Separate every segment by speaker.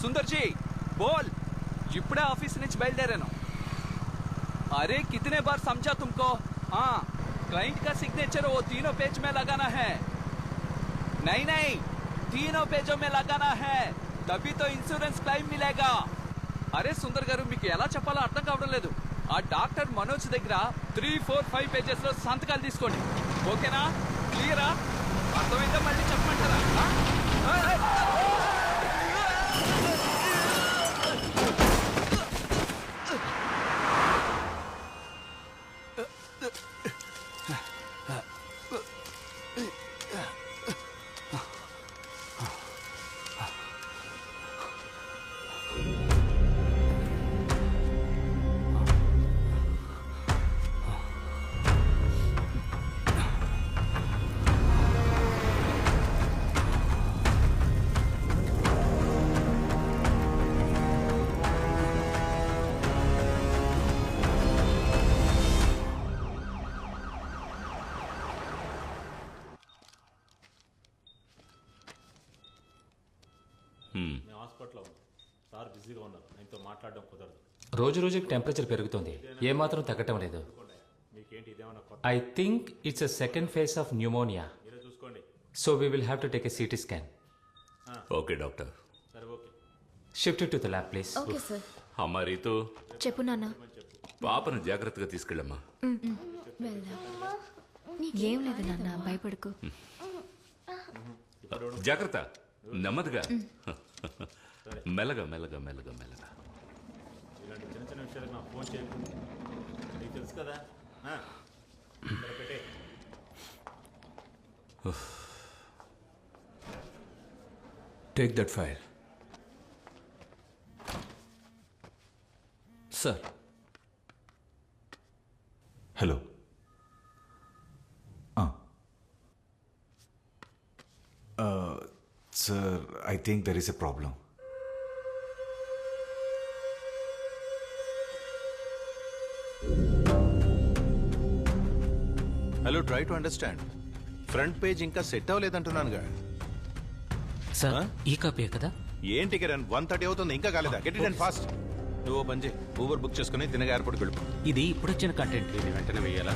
Speaker 1: सुंदर जी बोल इपड़े ऑफिस నుంచి బయలుదేరాను अरे कितने बार समझा तुमको हाँ क्लाइंट का सिग्नेचर वो तीनों पेज में लगाना है नहीं नहीं तीनों पेजों में लगाना है तभी तो इंश्योरेंस क्लेम मिलेगा अरे सुंदर गारू మీకు ఎలా చెప్పాలో అర్థం కావడం లేదు ఆ డాక్టర్ మనోజ్ దగ్గర 3 4 5 పేజెస్ లో సంతకాలు తీసుకోండి ఓకేనా క్లియరా అర్థమైందా మళ్ళీ చెప్పమంటారా
Speaker 2: రోజు రోజుకి టెంపరేచర్ పెరుగుతుంది ఏమాత్రం తగ్గటం లేదు I think it's a second phase of pneumonia so we will have to take a CT scan
Speaker 3: okay doctor
Speaker 2: shift to the lab please
Speaker 4: okay sir
Speaker 3: అమ్మా రీతు
Speaker 4: చెప్పు నాన్న
Speaker 3: పాపను జాగ్రత్తగా తీసుకెళ్ళమ్మా
Speaker 4: ఏం లేదు నాన్న భయపడకు
Speaker 3: జాగ్రత్త నెమ్మదిగా మెల్లగా మెల్లగా మెల్లగా మెల్లగా
Speaker 5: ఇలాంటి చిన్న చిన్న విషయాలకు నాకు ఫోన్ చేయకు నీకు తెలుసు కదా
Speaker 6: take that file sir
Speaker 7: hello sir I think there is a problem
Speaker 8: hello try to understand front page ఇంకా సెట్ అవ్వలేదంటున్నానుగా
Speaker 2: సార్ ఈ కాపీ కదా
Speaker 8: ఏంటి కిరణ్ 1:30 అవుతుంది ఇంకా కాలేదా గెట్ ఇట్ అండ్ ఫాస్ట్ నువ్వు పని చేయి ఊబర్ బుక్ చేసుకుని తినగా ఎయిర్పోర్ట్కి వెళ్ళిపో
Speaker 2: ఇది ఇప్పుడు వచ్చిన కంటెంట్
Speaker 5: దీన్ని వెంటనే వెయ్యాలా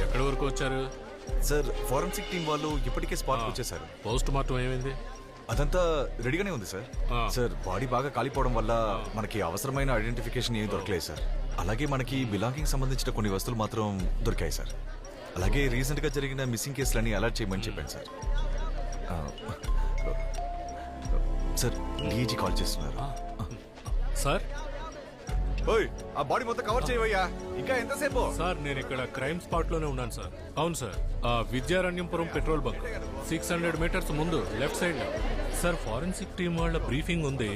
Speaker 9: ఎక్కడి వరకు వచ్చారు
Speaker 7: సార్ ఫారెన్సిక్ టీం వాళ్ళు ఇప్పటికే స్పాట్కి వచ్చేసారు
Speaker 9: పోస్ట్ మార్టం ఏమైంది
Speaker 7: అదంతా రెడీగానే ఉంది సార్ సార్ బాడీ బాగా కాలిపోవడం వల్ల మనకి అవసరమైన ఐడెంటిఫికేషన్ ఏమీ దొరకలేదు సార్ అలాగే మనకి బిలాంగింగ్ సంబంధించిన కొన్ని వస్తువులు మాత్రం దొరికాయి సార్ అలాగే రీసెంట్గా జరిగిన మిస్సింగ్ కేసులన్నీ అలర్ట్ చేయమని చెప్పాను సార్ సార్ డీజీ కాల్ చేస్తున్నారు
Speaker 9: సార్
Speaker 7: ఓయ్ ఆ బాడీ మొత్తం కవర్ చేయవయ్యా ఇంకా ఎంతసేపు
Speaker 9: సార్ నేను ఇక్కడ క్రైమ్ స్పాట్ లోనే ఉన్నాను సార్ అవును సార్ విద్యారణ్యంపురం పెట్రోల్ బంక్ 600 మీటర్స్ ముందు లెఫ్ట్ సైడ్ లో సార్ ఫారెన్సిక్ టీం వాళ్ళ బ్రీఫింగ్ ఉంది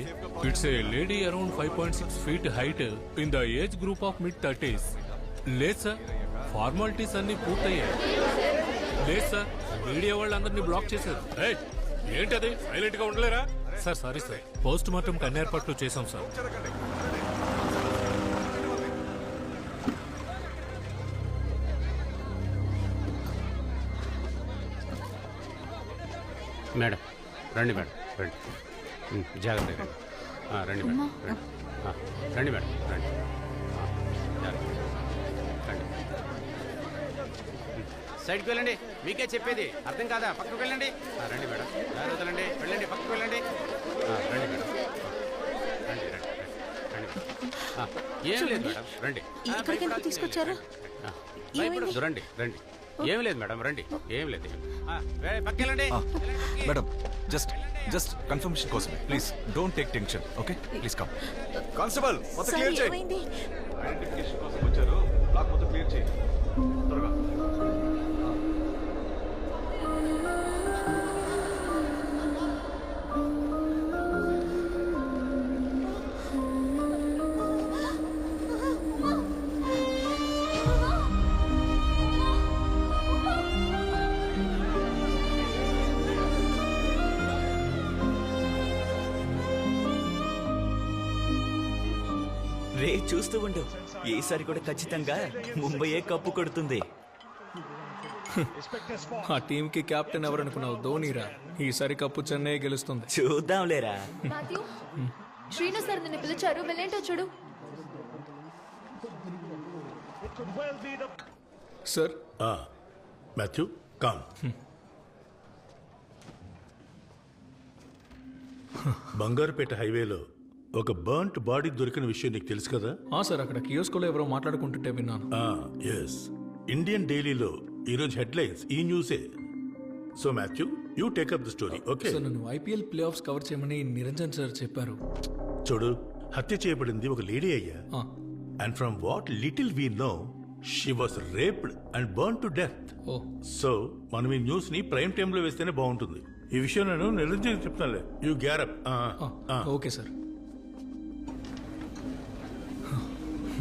Speaker 9: it's a lady around 5.6 feet height in the age group of mid 30s లేదు సార్ ఫార్మాలిటీస్ అన్ని పూర్తయ్యాయి లేదు సార్ మీడియా వాళ్ళందరినీ బ్లాక్ చేశారు ఏంటది సైలెంట్ గా ఉండలేరా sir sorry sir post mortem కన్నేర్పాట్లు చేశాం సార్
Speaker 5: మేడం రండి మేడం రండి జాగ్రత్తగా రండి మేడం రండి మేడం రండి రండి సైడ్కి వెళ్ళండి మీకే చెప్పేది అర్థం కాదా పక్కకు వెళ్ళండి రండి మేడం వదలండి వెళ్ళండి పక్కకు వెళ్ళండి రండి మేడం రండి రండి రండి ఏం లేదు మేడం రండి
Speaker 4: తీసుకొచ్చారు
Speaker 5: రండి రండి ఏం లేదు మేడం రండి ఏం లేదు పక్కెళ్ళండి
Speaker 7: మేడం జస్ట్ కన్ఫర్మేషన్ కోసమే please don't take tension okay please come constable మొత్తం క్లియర్ చేయి ఐడెంటిఫికేషన్ కోసం వచ్చారు బ్లాక్ మొత్తం క్లియర్ చేయి త్వరగా
Speaker 10: రే చూస్తూ ఉండు, ఈసారి కూడా ఖచ్చితంగా ముంబయే కప్పు కొడుతుంది.
Speaker 6: ఆ టీంకి కెప్టెన్ ఎవరనుకున్నావు? ధోనీరా. ఈసారి కప్పు చెన్నై గెలుస్తుంది.
Speaker 10: చూద్దాంలేరా.
Speaker 4: మాథ్యూ, శ్రీను సార్ నిన్ను పిలిచారు, వెళ్ళేంటో చూడు.
Speaker 6: Sir
Speaker 9: Matthew com. బంగారుపేట హైవేలో ఒక బర్న్ట్ బాడీ దొరికిన విషయం నీకు తెలుసు కదా?
Speaker 6: సార్, అక్కడ కియోస్కోలో ఎవరో మాట్లాడుకుంటుంటే విన్నాను.
Speaker 9: ఎస్, ఇండియన్ డైలీలో ఈరోజు హెడ్లైన్స్ ఈ న్యూసే. So Matthew, you take up the story. Okay
Speaker 6: sir, నన్ను ఐపీఎల్ ప్లే ఆఫ్స్ కవర్ చేయమని నిరంజన్ సార్ చెప్పారు.
Speaker 9: చూడు, హత్య చేయబడింది ఒక లేడీ అయ్యా. And from what little we know, she was raped and burn to death. So మనం ఈ న్యూస్ ని ప్రైమ్ టైమ్ లో వేస్తేనే బాగుంటుంది. ఈ విషయం నేను నిరంజన్ చెప్తానులే. You get up.
Speaker 6: Okay sir.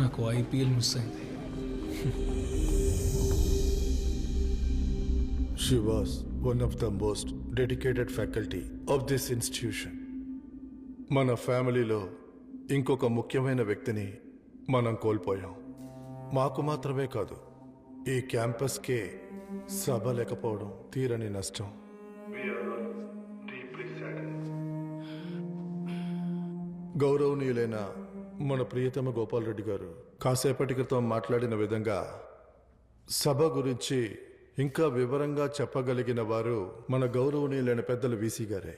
Speaker 6: నాకు ఐపీఎల్ మిస్ అయింది.
Speaker 11: She was one of the most dedicated faculty of this institution. మన ఫ్యామిలీలో ఇంకొక ముఖ్యమైన వ్యక్తిని మనం కోల్పోయాం. మాకు మాత్రమే కాదు, ఈ క్యాంపస్కే సభ లేకపోవడం తీరని నష్టం. గౌరవనీయులైన మన ప్రియతమ గోపాల్ రెడ్డి గారు కాసేపటి క్రితం మాట్లాడిన విధంగా సభ గురించి ఇంకా వివరంగా చెప్పగలిగిన వారు మన గౌరవనీయులైన పెద్దలు వీసీ గారే.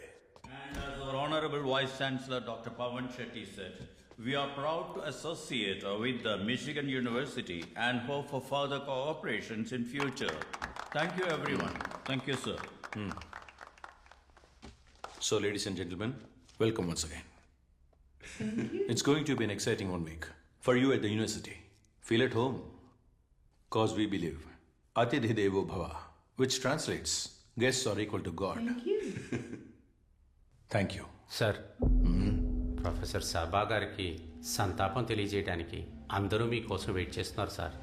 Speaker 12: Our Honorable Vice Chancellor Dr. Pawan Shetty said, we are proud to associate with the Michigan University and hope for further cooperations in future. Thank you everyone. Thank you, sir.
Speaker 8: So, ladies and gentlemen, welcome once again. It's going to be an exciting 1 week for you at the university. Feel at home, cause we believe Atithi Devo Bhava, which translates guests are equal to God. Thank you. Thank you.
Speaker 13: Sir, professor సభా గారికి సంతాపం తెలియజేయడానికి అందరూ మీకోసం wait చేస్తున్నారు sir.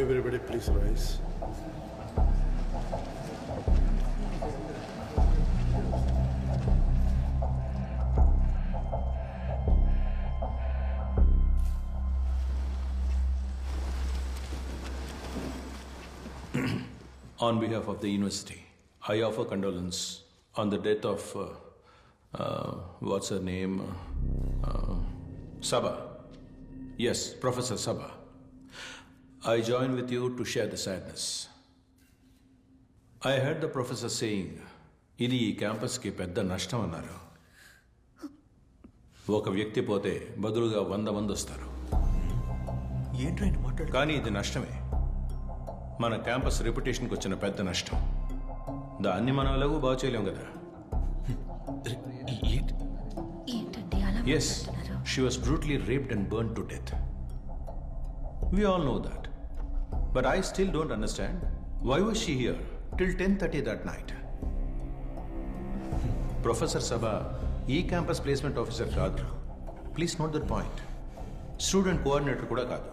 Speaker 11: Everybody please rise.
Speaker 8: On behalf of the university, I offer condolence on the death of, what's her name? Sabha. Yes, Professor Sabha. I join with you to share the sadness. I heard the professor saying, ఇది ఈ క్యాంపస్కి పెద్ద నష్టం అన్నారు. ఒక వ్యక్తి పోతే బదులుగా 100 మంది వస్తారు. కానీ ఇది నష్టమే. మన క్యాంపస్ రెప్యుటేషన్కి వచ్చిన పెద్ద నష్టం. దాన్ని మనం ఎలాగూ బాగు చేయలేం కదా. Yes, she was brutally raped and burn to death. We all know that. But I still don't understand why was she here till 10:30 that night. Professor Sabha, campus placement officer కాదు. Please note that point. Student coordinator కూడా కాదు.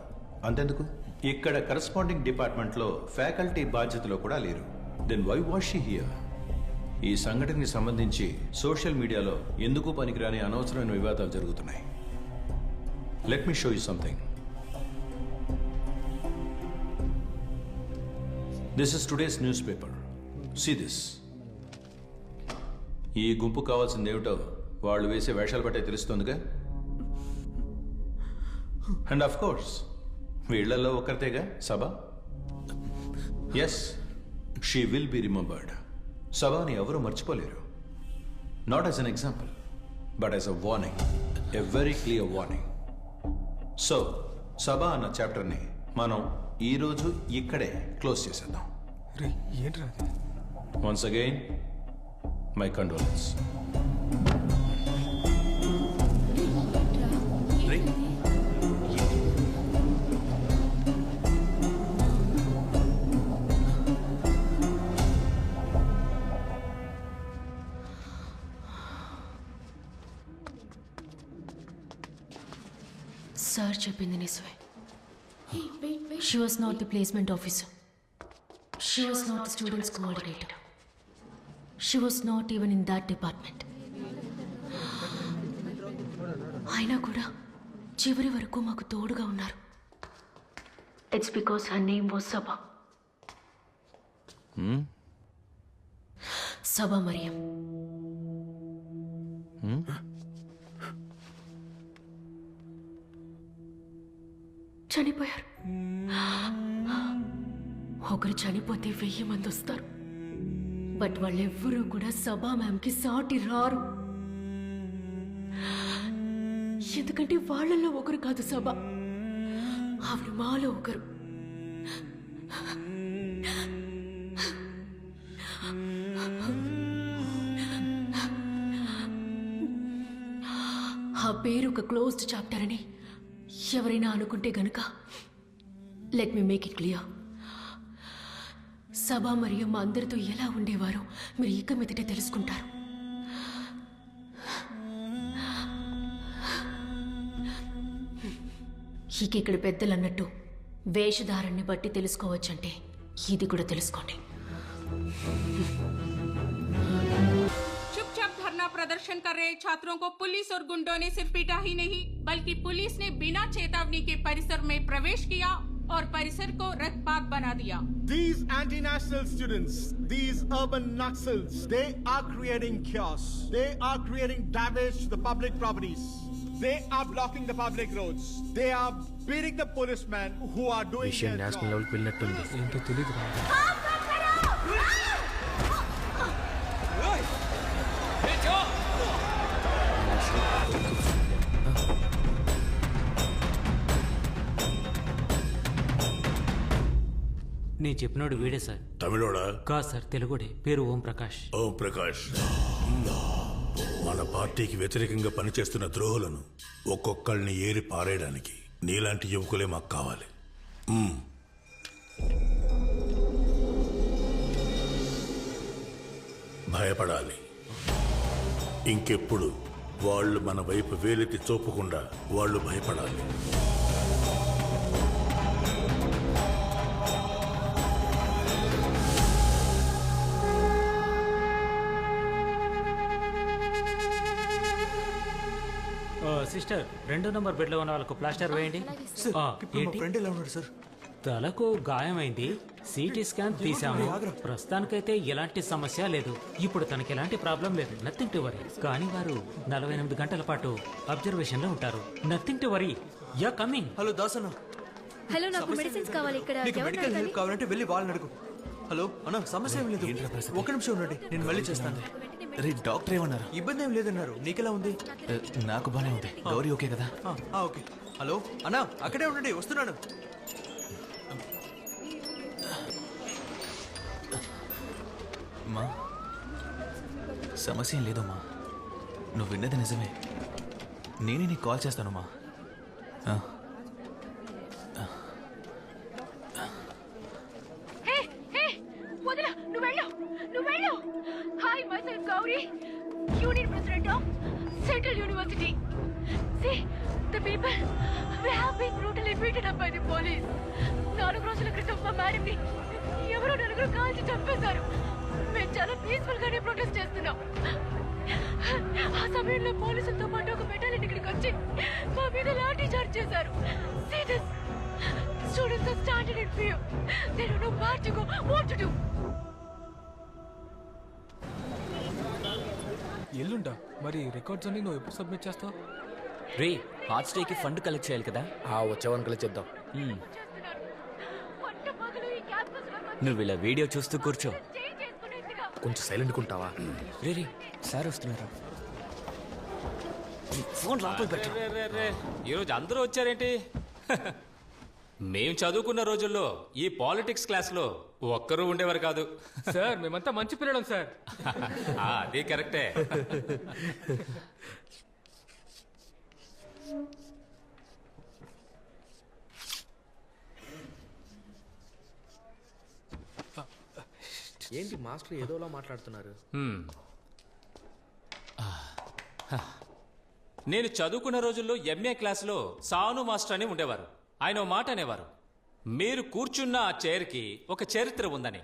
Speaker 8: అంతెందుకు? ఇక్కడ corresponding డిపార్ట్మెంట్లో faculty బాధ్యతలో కూడా లేరు. Then why was she here? ఈ సంఘటనకి సంబంధించి సోషల్ మీడియాలో ఎందుకు పనికిరాని అనవసరమైన వివాదాలు జరుగుతున్నాయి. Let me show you something. This is today's newspaper. See this. ఈ గుంపు కావాల్సింది ఏమిటో వాళ్ళు వేసే వేషాలు బట్టే తెలుస్తుందిగా. అండ్ ఆఫ్ కోర్స్ వీళ్లలో ఒకరితేగా Sabha. Yes, she will be remembered. సభని ఎవరు మర్చిపోలేరు. Not as an example, but as a warning, a very clear warning. So Sabha అన్న చాప్టర్ని మనం ఈరోజు ఇక్కడే క్లోజ్ చేసేద్దాం. Once again my condolence.
Speaker 4: Sir చెప్పింది నిజమే. She was not the placement officer. She was not the students coordinator. She was not even in that department. అయినా కూడా చివరి వరకు మాకు తోడుగా ఉన్నారు. It's because her name was Saba. Saba Mariam. చనిపోయారు. ఒకరు చనిపోతే 1000 మంది వస్తారు. బట్ వాళ్ళెవ్వరూ కూడా సబా మ్యామ్కి సాటి రారు. ఎందుకంటే వాళ్ళల్లో ఒకరు కాదు సబా, ఆవిడ మాలో ఒకరు. ఆ పేరు ఒక క్లోజ్డ్ చాప్టర్ అని ఎవరైనా అనుకుంటే గనుక let me make it clear. Saba మరియు మా అందరితో ఎలా ఉండేవారో మీరు ఇక మీదటే తెలుసుకుంటారు. ఇక ఇక్కడ పెద్దలు అన్నట్టు వేషధారణని బట్టి తెలుసుకోవచ్చంటే ఇది కూడా తెలుసుకోండి.
Speaker 14: चुपचाप धरना प्रदर्शन कर रहे छात्रों को पुलिस और गुंडों ने सिर्फ पीटा ही नहीं बल्कि पुलिस ने बिना चेतावनी के परिसर में प्रवेश किया और परिसर को रक्तपात बना दिया.
Speaker 15: These anti-national students, these urban Naxals, they are creating chaos. They are creating damage to the public properties. They are blocking the public roads. They are beating the policemen who are doing their job.
Speaker 6: National లెవెల్కి వెళ్ళినట్టుంది. ఏంటో తెలియదు.
Speaker 16: నేను చెప్పినోడు వీడే sir.
Speaker 17: తమిళోడా?
Speaker 16: కాదు sir, తెలుగుడే. పేరు ఓం ప్రకాష్.
Speaker 17: ఓం ప్రకాష్. మన పార్టీకి వ్యతిరేకంగా పనిచేస్తున్న ద్రోహులను ఒక్కొక్కళ్ళని ఏరి పారేయడానికి నీలాంటి యువకులే మాకు కావాలి. భయపడాలి. ఇంకెప్పుడు వాళ్ళు మన వైపు వేలెత్తి చూపకుండా వాళ్ళు భయపడాలి.
Speaker 16: సిస్టర్, 2 నంబర్ బెడ్ లో ఉన్న వాళ్ళకు ప్లాస్టర్ వేయండి.
Speaker 6: ఫ్రెండ్ ఎలా ఉన్నాడు సార్?
Speaker 16: తలకు గాయమైంది. సిటీ స్కాన్ తీసాము. ప్రస్తుతానికైతే ఎలాంటి సమస్య లేదు. ఇప్పుడు తనకి ఎలాంటి ప్రాబ్లం లేదు. Nothing to worry. కానీ వారు 48 గంటల పాటు అబ్జర్వేషన్ లో ఉంటారు. Nothing to worry. Yeah coming.
Speaker 6: Hello Dasanna.
Speaker 18: Hello, నాకు మెడిసిన్స్ కావాలి. ఇక్కడ
Speaker 6: మెడికల్ హెల్ప్ కావాలంటే వెళ్ళి వాళ్ళని అడుగు. హలో అన్న, సమస్య ఏం లేదు. ఒక్క నిమిషం ఉండండి, నేను మళ్ళీ చేస్తాను.
Speaker 19: డాక్టర్ ఏమన్నారు?
Speaker 6: ఇబ్బంది ఏం లేదన్నారు. నీకెలా ఉంది?
Speaker 19: నాకు బానే ఉంది. గౌరీ ఓకే కదా?
Speaker 6: ఓకే. హలో అన్న, అక్కడే ఉండండి, వస్తున్నాను.
Speaker 19: అమ్మా, సమస్య ఏం లేదమ్మా. నువ్వు విన్నది నిజమే. నేనే నీకు కాల్ చేస్తానమ్మా.
Speaker 18: Hi, myself Gauri, Union President of Central University. See, the people, we have been brutally beaten up by the police. 4 రోజుల క్రితం మా మేడంని ఎవరో 4 కాల్చి చంపేశారు. మేము చాలా పీస్ఫుల్ గానే ప్రొటెస్ట్ చేస్తున్నాం. ఆ సమయంలో పోలీసులతో పాటు ఒక బెటాలియన్ ఇక్కడికి వచ్చి మా మీద లాఠీ చార్జ్ చేశారు. See this, students are standing in fear. They don't know where to go, what to do.
Speaker 6: ఎల్లుండా మరి రికార్డ్స్ అన్ని నువ్వు ఎప్పుడు సబ్మిట్ చేస్తావు?
Speaker 19: రే, ఆర్ట్స్ డేకి ఫండ్ కలెక్ట్ చేయాలి కదా?
Speaker 6: వచ్చేవాన్ని కలెక్ట్ చేద్దాం.
Speaker 19: నువ్వు ఇలా వీడియో చూస్తూ కూర్చో.
Speaker 6: కొంచెం సైలెంట్ ఉంటావా?
Speaker 19: రే రే, సార్ వస్తున్నారు. ఫోన్ లోపల పెట్టు.
Speaker 2: ఈరోజు అందరూ వచ్చారేంటి? మేం చదువుకున్న రోజుల్లో ఈ పాలిటిక్స్ క్లాస్లో ఒక్కరూ ఉండేవారు కాదు
Speaker 6: సార్. మేమంతా మంచి పిల్లలం సార్.
Speaker 2: అది కరెక్టే.
Speaker 6: ఏంటి మాస్టర్ ఏదోలా మాట్లాడుతున్నారు?
Speaker 2: నేను చదువుకున్న రోజుల్లో ఎంఏ క్లాసులో సాను మాస్టర్ అని ఉండేవారు. ఆయన ఓ మాట అనేవారు, మీరు కూర్చున్న ఆ చైర్కి ఒక చరిత్ర ఉందని.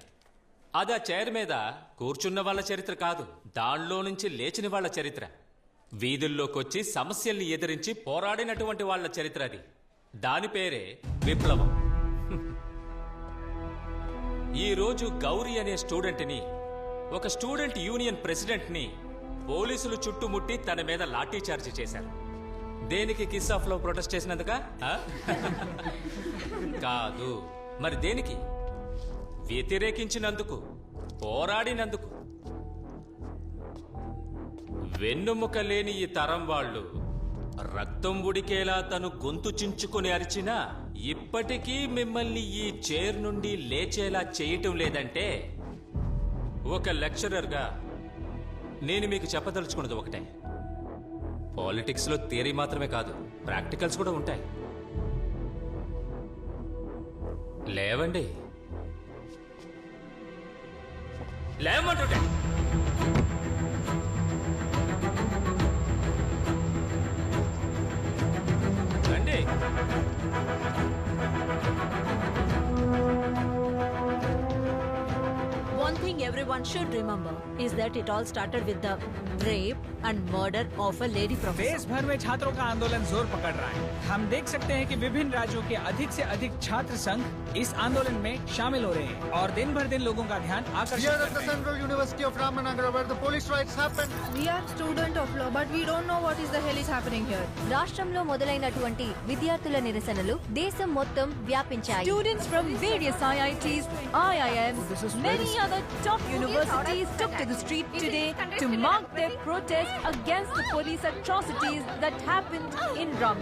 Speaker 2: అది ఆ చైర్ మీద కూర్చున్న వాళ్ళ చరిత్ర కాదు, దానిలో నుంచి లేచిన వాళ్ళ చరిత్ర. వీధుల్లోకొచ్చి సమస్యల్ని ఎదిరించి పోరాడినటువంటి వాళ్ళ చరిత్ర అది. దాని పేరే విప్లవం. ఈ రోజు గౌరీ అనే స్టూడెంట్ని, ఒక స్టూడెంట్ యూనియన్ ప్రెసిడెంట్ని పోలీసులు చుట్టుముట్టి తన మీద లాఠీ చార్జీ చేశారు. దేనికి కిస్ ఆఫ్ లవ్ ప్రొటెస్ట్ చేసినందుక? కాదు. మరి దేనికి? వ్యతిరేకించినందుకు, పోరాడినందుకు. వెన్నుముక లేని ఈ తరం వాళ్ళు రక్తం ఉడికేలా తను గొంతు చించుకుని అరిచినా ఇప్పటికీ మిమ్మల్ని ఈ చైర్ నుండి లేచేలా చేయటం లేదంటే, ఒక లెక్చరర్గా నేను మీకు చెప్పదలుచుకున్నది ఒకటే. పాలిటిక్స్లో థియరీ మాత్రమే కాదు, ప్రాక్టికల్స్ కూడా ఉంటాయి. లేవండి, లేవమంటుంటే. రండి.
Speaker 20: One thing everyone should remember is that it all started with the rape and murder of a lady professor.
Speaker 21: देश भर में छात्रों का आंदोलन जोर पकड़ रहा है. हम देख सकते हैं कि विभिन्न राज्यों के अधिक से अधिक छात्र संघ इस आंदोलन में शामिल हो रहे हैं और दिन भर दिन लोगों का ध्यान आकर्षित कर रहे हैं.
Speaker 15: Central University of Ramanagara, where the police riots happened.
Speaker 22: We are student of law, but we don't know what is the hell is happening here.
Speaker 23: రాష్ట్రంలో మొదలైనటువంటి విద్యార్థుల నిరసనలు దేశం మొత్తం వ్యాపించాయి.
Speaker 20: Students from various IITs, IIMs, many other top universities took to the street today to mark their protest against the police atrocities that happened in Ram.